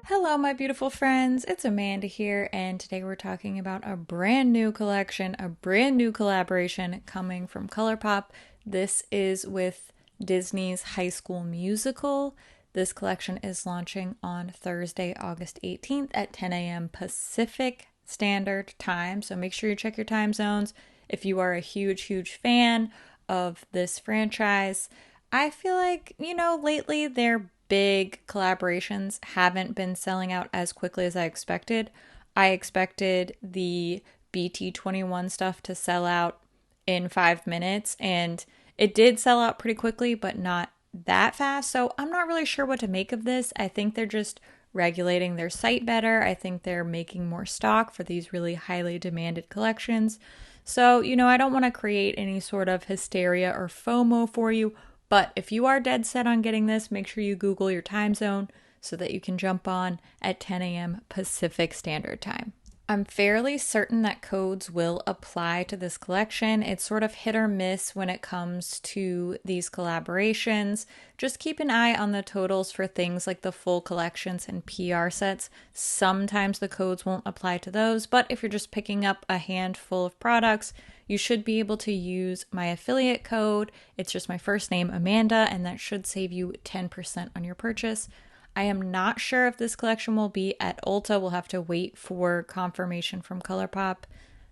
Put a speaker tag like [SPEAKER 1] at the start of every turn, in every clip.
[SPEAKER 1] Hello, my beautiful friends. It's Amanda here, and today we're talking about a brand new collection, a brand new collaboration coming from ColourPop. This is with Disney's High School Musical. This collection is launching on Thursday, August 18th at 10 a.m. Pacific Standard Time. So make sure you check your time zones if you are a huge, huge fan of this franchise. I feel like, lately their big collaborations haven't been selling out as quickly as I expected. I expected the BT21 stuff to sell out in 5 minutes, and it did sell out pretty quickly, but not that fast. So I'm not really sure what to make of this. I think they're just regulating their site better. I think they're making more stock for these really highly demanded collections. So, I don't want to create any sort of hysteria or FOMO for you. But if you are dead set on getting this, make sure you Google your time zone so that you can jump on at 10 a.m. Pacific Standard Time. I'm fairly certain that codes will apply to this collection. It's sort of hit or miss when it comes to these collaborations. Just keep an eye on the totals for things like the full collections and PR sets. Sometimes the codes won't apply to those, but if you're just picking up a handful of products, you should be able to use my affiliate code. It's just my first name, Amanda, and that should save you 10% on your purchase. I am not sure if this collection will be at Ulta. We'll have to wait for confirmation from ColourPop.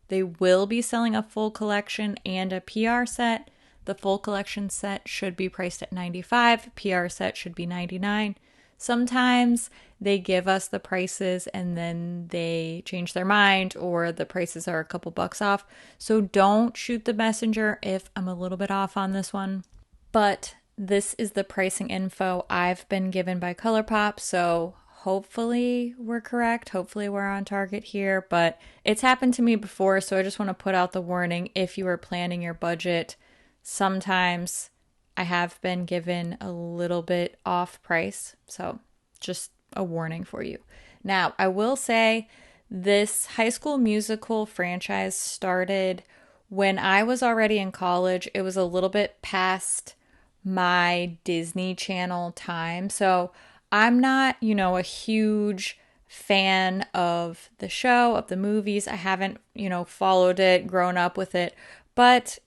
[SPEAKER 1] They will be selling a full collection and a PR set. The full collection set should be priced at $95. PR set should be $99. Sometimes they give us the prices and then they change their mind, or the prices are a couple bucks off. So don't shoot the messenger if I'm a little bit off on this one. But this is the pricing info I've been given by ColourPop, so hopefully we're correct. Hopefully we're on target here, but it's happened to me before, so I just want to put out the warning if you are planning your budget. Sometimes I have been given a little bit off price, so just a warning for you. Now, I will say this High School Musical franchise started when I was already in college. It was a little bit past my Disney Channel time. So I'm not, a huge fan of the show, of the movies. I haven't, followed it, grown up with it, but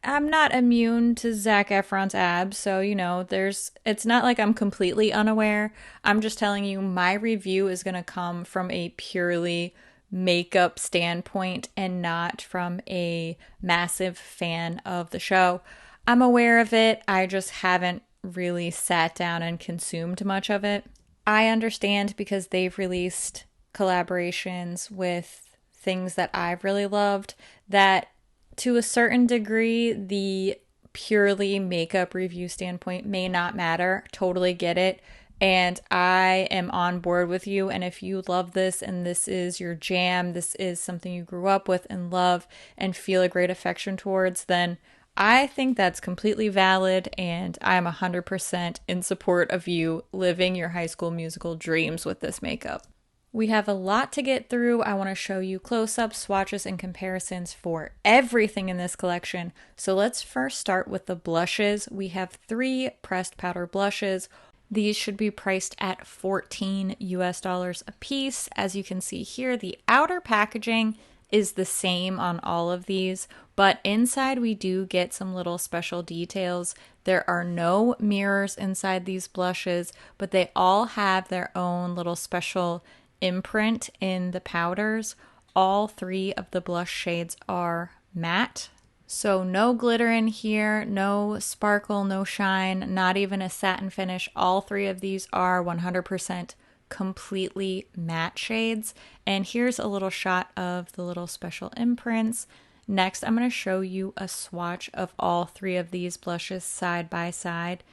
[SPEAKER 1] I'm not immune to Zac Efron's abs. So, it's not like I'm completely unaware. I'm just telling you my review is going to come from a purely makeup standpoint and not from a massive fan of the show. I'm aware of it. I just haven't really sat down and consumed much of it. I understand because they've released collaborations with things that I've really loved that to a certain degree, the purely makeup review standpoint may not matter. Totally get it. And I am on board with you. And if you love this and this is your jam, this is something you grew up with and love and feel a great affection towards, then I think that's completely valid, and I'm 100% in support of you living your High School Musical dreams with this makeup. We have a lot to get through. I want to show you close-ups, swatches, and comparisons for everything in this collection. So let's first start with the blushes. We have 3 pressed powder blushes. These should be priced at $14 US a piece. As you can see here, the outer packaging is the same on all of these, but inside we do get some little special details. There are no mirrors inside these blushes, but they all have their own little special imprint in the powders. All 3 of the blush shades are matte. So no glitter in here, no sparkle, no shine, not even a satin finish. All 3 of these are 100% completely matte shades. And here's a little shot of the little special imprints. Next, I'm going to show you a swatch of all 3 of these blushes side by side.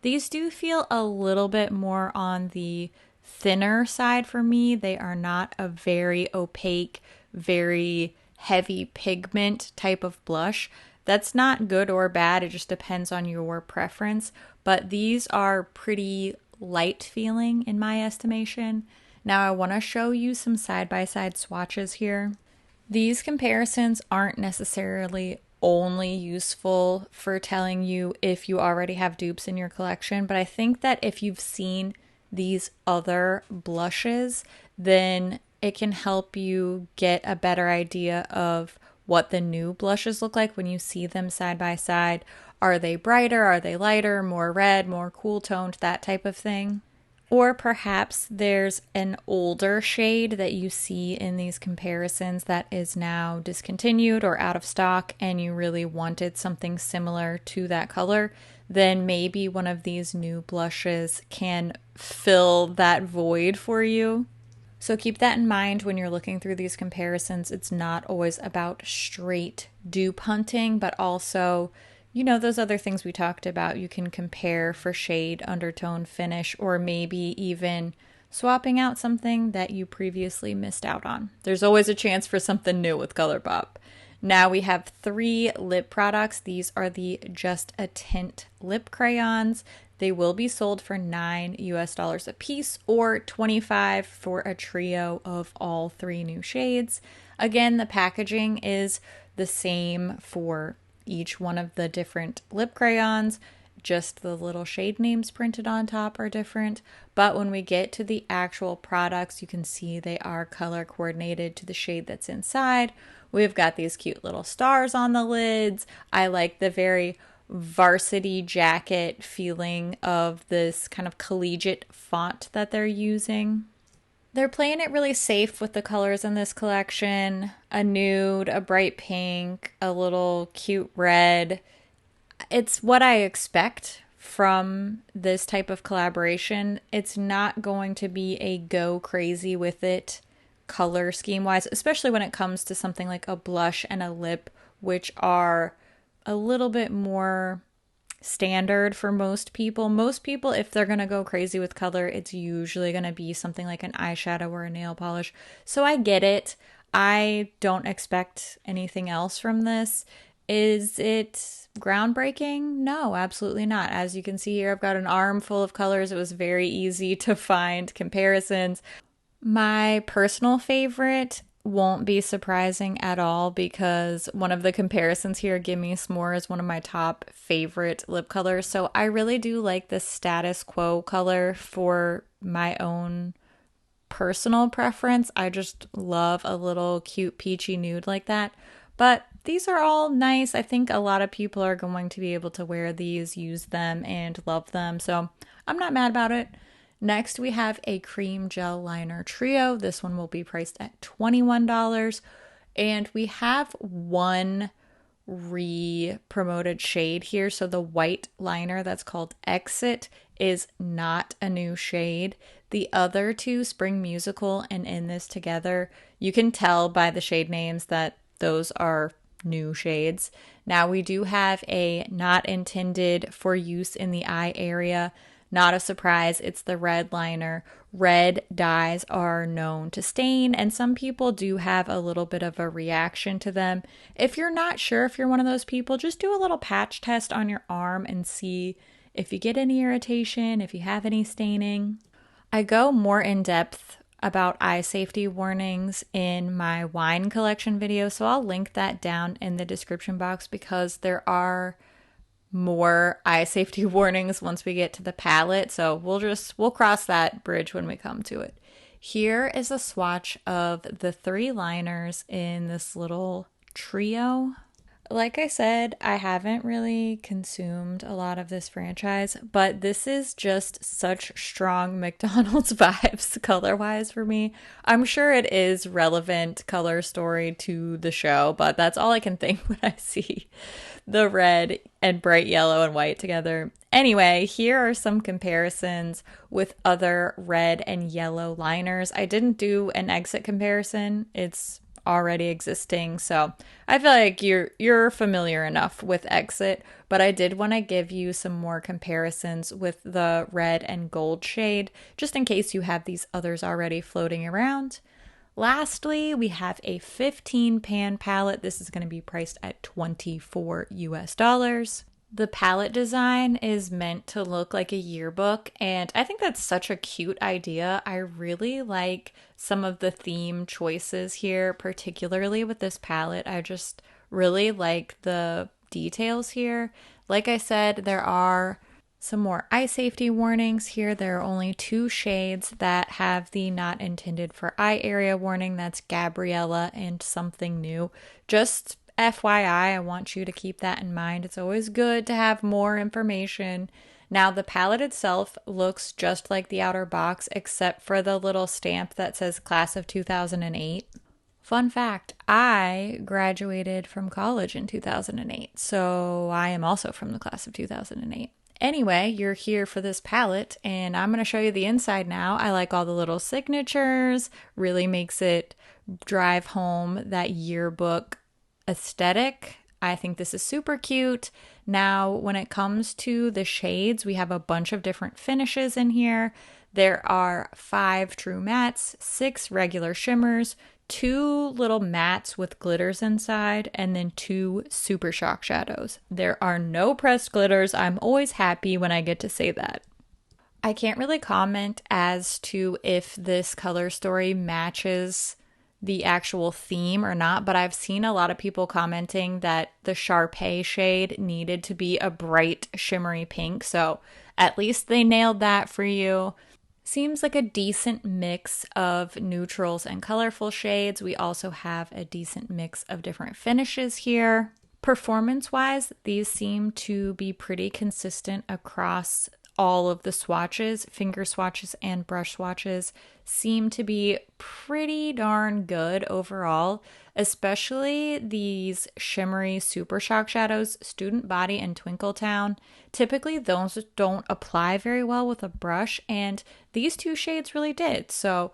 [SPEAKER 1] These do feel a little bit more on the thinner side for me. They are not a very opaque, very heavy pigment type of blush. That's not good or bad. It just depends on your preference. But these are pretty light feeling in my estimation. Now I want to show you some side-by-side swatches here. These comparisons aren't necessarily only useful for telling you if you already have dupes in your collection, but I think that if you've seen these other blushes, then it can help you get a better idea of what the new blushes look like when you see them side by side. Are they brighter? Are they lighter? More red, more cool toned, that type of thing? Or perhaps there's an older shade that you see in these comparisons that is now discontinued or out of stock, and you really wanted something similar to that color. Then maybe one of these new blushes can fill that void for you. So keep that in mind when you're looking through these comparisons. It's not always about straight dupe hunting, but also, you know, those other things we talked about. You can compare for shade, undertone, finish, or maybe even swapping out something that you previously missed out on. There's always a chance for something new with ColourPop. Now we have 3 lip products. These are the Just a Tint lip crayons. They will be sold for $9 US a piece, or $25 for a trio of all 3 new shades. Again, the packaging is the same for each one of the different lip crayons, just the little shade names printed on top are different. But when we get to the actual products, you can see they are color coordinated to the shade that's inside. We've got these cute little stars on the lids. I like the very varsity jacket feeling of this kind of collegiate font that they're using. They're playing it really safe with the colors in this collection. A nude, a bright pink, a little cute red. It's what I expect from this type of collaboration. It's not going to be a go crazy with it color scheme wise, especially when it comes to something like a blush and a lip, which are a little bit more standard for most people. Most people, if they're going to go crazy with color, it's usually going to be something like an eyeshadow or a nail polish. So I get it. I don't expect anything else from this. Is it groundbreaking? No, absolutely not. As you can see here, I've got an arm full of colors. It was very easy to find comparisons. My personal favorite won't be surprising at all, because one of the comparisons here, Gimme S'More, is one of my top favorite lip colors. So I really do like the status quo color for my own personal preference. I just love a little cute peachy nude like that. But these are all nice. I think a lot of people are going to be able to wear these, use them, and love them. So I'm not mad about it. Next, we have a cream gel liner trio. This one will be priced at $21. And we have one re-promoted shade here. So the white liner that's called Exit is not a new shade. The other 2, Spring Musical and In This Together, you can tell by the shade names that those are new shades. Now we do have a not intended for use in the eye area. Not a surprise, it's the red liner. Red dyes are known to stain, and some people do have a little bit of a reaction to them. If you're not sure if you're one of those people, just do a little patch test on your arm and see if you get any irritation, if you have any staining. I go more in depth about eye safety warnings in my wine collection video, so I'll link that down in the description box, because there are more eye safety warnings once we get to the palette. So we'll cross that bridge when we come to it. Here is a swatch of the 3 liners in this little trio. Like I said, I haven't really consumed a lot of this franchise, but this is just such strong McDonald's vibes color-wise for me. I'm sure it is relevant color story to the show, but that's all I can think when I see the red and bright yellow and white together. Anyway, here are some comparisons with other red and yellow liners. I didn't do an Exit comparison. It's already existing, so I feel like you're familiar enough with Exit, but I did want to give you some more comparisons with the red and gold shade, just in case you have these others already floating around. Lastly, we have a 15 pan palette. This is going to be priced at $24 US. The palette design is meant to look like a yearbook, and I think that's such a cute idea. I really like some of the theme choices here, particularly with this palette. I just really like the details here. Like I said, there are some more eye safety warnings here. There are only 2 shades that have the not intended for eye area warning. That's Gabriella and Something New. Just FYI, I want you to keep that in mind. It's always good to have more information. Now, the palette itself looks just like the outer box, except for the little stamp that says Class of 2008. Fun fact, I graduated from college in 2008, so I am also from the class of 2008. Anyway, you're here for this palette, and I'm going to show you the inside now. I like all the little signatures, really makes it drive home that yearbook aesthetic. I think this is super cute. Now, when it comes to the shades, we have a bunch of different finishes in here. There are 5 true mattes, 6 regular shimmers, 2 little mattes with glitters inside, and then 2 super shock shadows. There are no pressed glitters. I'm always happy when I get to say that. I can't really comment as to if this color story matches the actual theme or not, but I've seen a lot of people commenting that the Sharpay shade needed to be a bright shimmery pink, so at least they nailed that for you. Seems like a decent mix of neutrals and colorful shades. We also have a decent mix of different finishes here. Performance-wise, these seem to be pretty consistent across all of the swatches. Finger swatches and brush swatches seem to be pretty darn good overall, especially these shimmery super shock shadows, Student Body and Twinkle Town. Typically those don't apply very well with a brush, and these 2 shades really did. So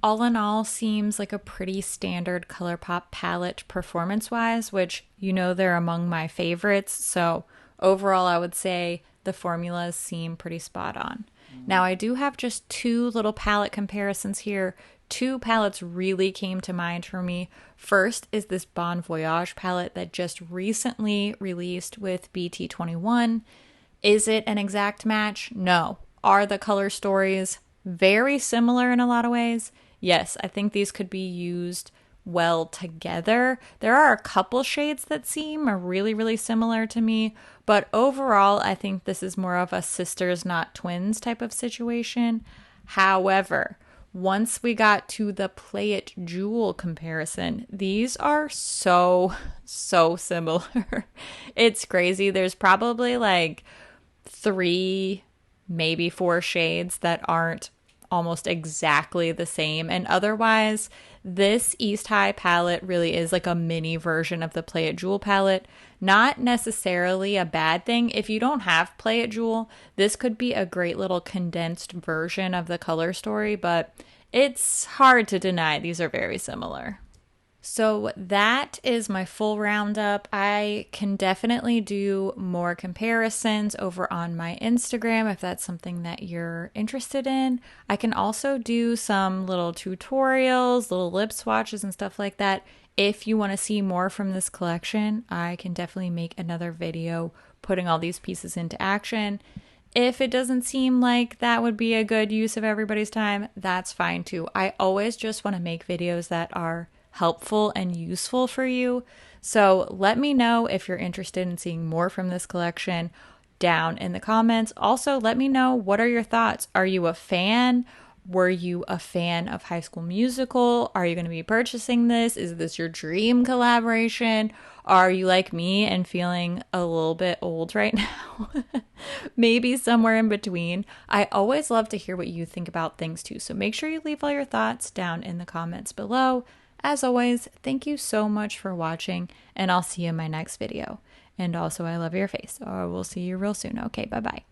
[SPEAKER 1] all in all, seems like a pretty standard ColourPop palette performance-wise, which you know they're among my favorites. So overall, I would say the formulas seem pretty spot on. Now, I do have just 2 little palette comparisons here. 2 palettes really came to mind for me. First is this Bon Voyage palette that just recently released with BT21. Is it an exact match? No. Are the color stories very similar in a lot of ways? Yes, I think these could be used well together. There are a couple shades that seem really, really similar to me, but overall, I think this is more of a sisters, not twins type of situation. However, once we got to the Play It Jewel comparison, these are so similar. It's crazy. There's probably like 3, maybe 4 shades that aren't almost exactly the same, and otherwise this East High palette really is like a mini version of the Play It Jewel palette. Not necessarily a bad thing. If you don't have Play It Jewel, this could be a great little condensed version of the color story, but it's hard to deny these are very similar. So that is my full roundup. I can definitely do more comparisons over on my Instagram if that's something that you're interested in. I can also do some little tutorials, little lip swatches and stuff like that. If you want to see more from this collection, I can definitely make another video putting all these pieces into action. If it doesn't seem like that would be a good use of everybody's time, that's fine too. I always just want to make videos that are helpful and useful for you. So let me know if you're interested in seeing more from this collection down in the comments. Also, let me know, what are your thoughts? Are you a fan? Were you a fan of High School Musical? Are you going to be purchasing this? Is this your dream collaboration? Are you like me and feeling a little bit old right now? Maybe somewhere in between. I always love to hear what you think about things too. So make sure you leave all your thoughts down in the comments below. As always, thank you so much for watching, and I'll see you in my next video. And also, I love your face. We'll see you real soon. Okay, bye-bye.